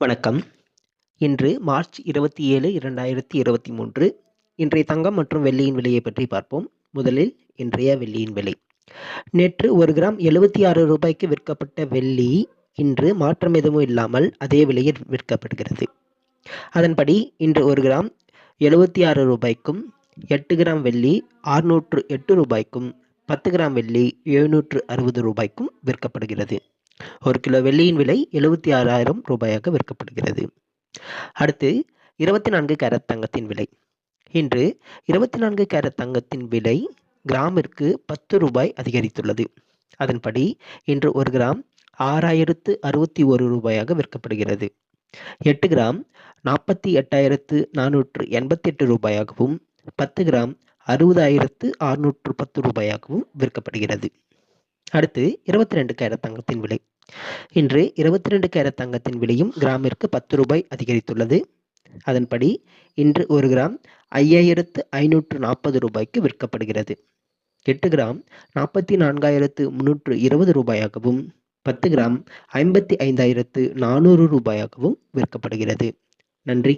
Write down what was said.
வணக்கம். இன்று மார்ச் 27, 2023. இன்றைய தங்கம் மற்றும் வெள்ளியின் விலையை பற்றி பார்ப்போம். முதலில் இன்றைய வெள்ளியின் விலை. நேற்று 1 கிராம் ரூ. 76க்கு விற்கப்பட்ட வெள்ளி இன்று மாற்றம் எதுவும் இல்லாமல் அதே விலையில் விற்கப்படுகிறது. அதன்படி இன்று 1 கிராம் ரூ. 76க்கும் 8 கிராம் வெள்ளி ரூ. 608க்கும் 10 கிராம் வெள்ளி ரூ. 760க்கும் விற்கப்படுகிறது. 1 கிலோ வெள்ளியின் விலை ரூ. 76,000 விற்கப்படுகிறது. அடுத்து 24 கேரட் தங்கத்தின் விலை. இன்று 24 கேரட் தங்கத்தின் விலை கிராமிற்கு ரூ. 10 அதிகரித்துள்ளது. அதன்படி இன்று 1 கிராம் ரூ. 6,061 விற்கப்படுகிறது. 8 கிராம் ரூ. 48,488 10 கிராம் ரூ. 60,610 விற்கப்படுகிறது. அடுத்து 22 கேரட் தங்கத்தின் விலை. இன்று 22 கேரட் தங்கத்தின் விலையும் கிராமிற்கு ரூ. 10 அதிகரித்துள்ளது. அதன்படி இன்று 1 கிராம் ரூ. 5,540 விற்கப்படுகிறது. 8 கிராம் ரூ. 44,320 10 கிராம் ரூ. 55,400 விற்கப்படுகிறது. நன்றி.